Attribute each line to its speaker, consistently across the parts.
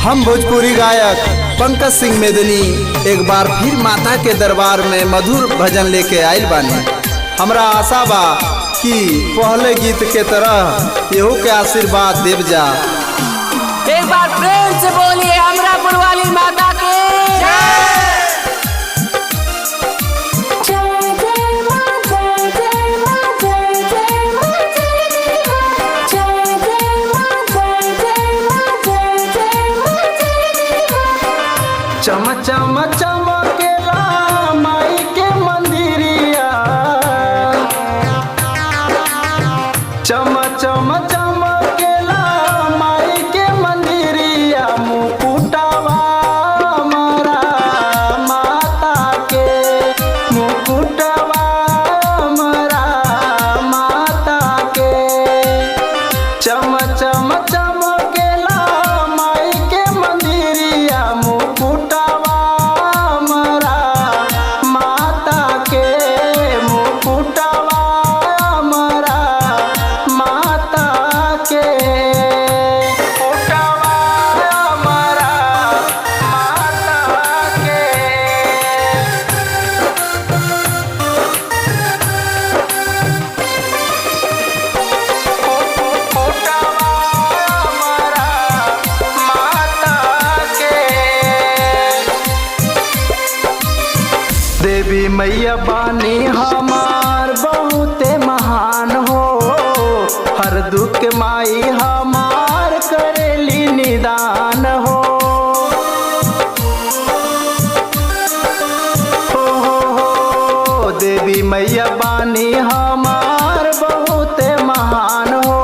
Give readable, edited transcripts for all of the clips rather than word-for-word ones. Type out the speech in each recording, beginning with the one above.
Speaker 1: हम भोजपुरी गायक पंकज सिंह मेदनी एक बार फिर माता के दरबार में मधुर भजन लेके आयल बानी। हमरा आशा बा कि पहले गीत के तरह यहू के आशीर्वाद देव जा।
Speaker 2: एक बार प्रेम से बोलिए अमरापुर वाली माता के
Speaker 1: चम चम चमकेला माई के मंदिरिया, चम चम चमकेला माई के मंदिरिया, मुकुटवा हमारा माता के, मुकुटवा हमारा माता के, चम चम चमकेला माई के मंदिरिया, मुकुटवा हमारा माता के, मुकुटवा हमारा माता के, मुकुटवा हमारा माता के। देवी मैया बानी हमार बहुते महान हो, हर दुख माई हमार करेली निदान हो। देवी मैया बानी हमार बहुते महान हो,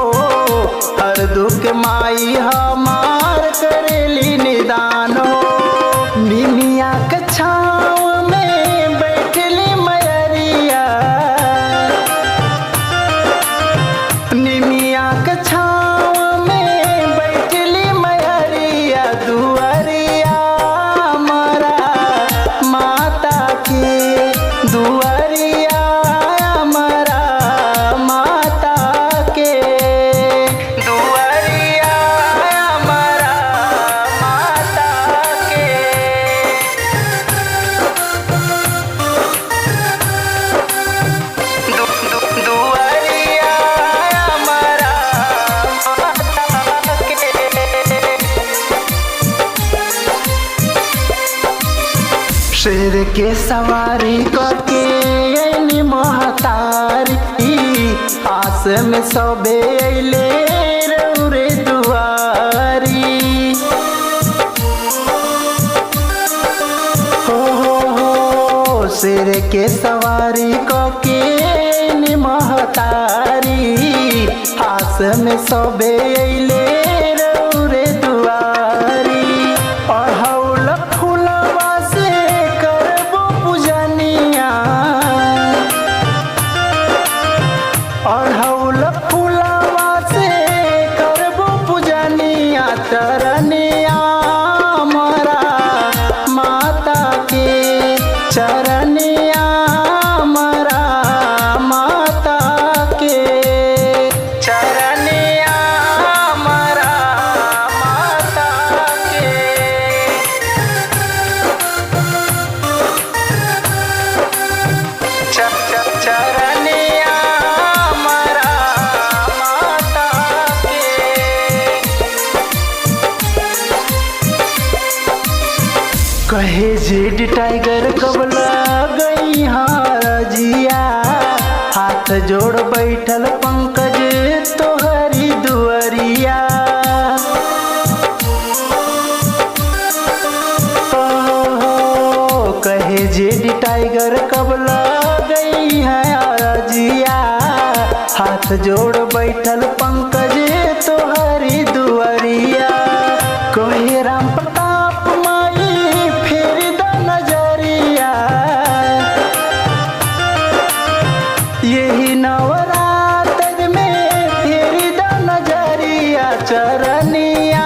Speaker 1: हर दुख माई हमार करेली निदान हो। निमिया के छाँव में बैठली मयरिया, निमिया के छाँव में बैठली मयरिया, दुआरिया हमारा माता की, दुआरिया हमारा माता के, दुआरिया हमारा माता के। दुआरिया हमारा माता के। शेर के सवारी करके अइली महतारी, आस में सबे अइले रउरे दुआरी। हो शेर के सवारी करके अइली महतारी, आस में सबे अइले रउरे दुआरी। अढ़ौल फुलवा से करबो पूजनिया, अढ़ौल फुलवा से करबो पूजनिया, चरनिया हमारा माता के, चरनिया हमारा माता के, चरनिया हमारा माता के। चरनिया हमारा माता के। कहे जेड टाइगर कबला गई हारजिया, हाथ जोड़ बैठल पंकज तोहरी दुआरिया। कहे जेड टाइगर कबला गई है हारजिया, हाथ जोड़ बैठल पंकज तोहरी दुआरिया। कहे राम प्रताप माई फेर द नजरिया, यही नवरात्र में फेर द नजरिया, चरनिया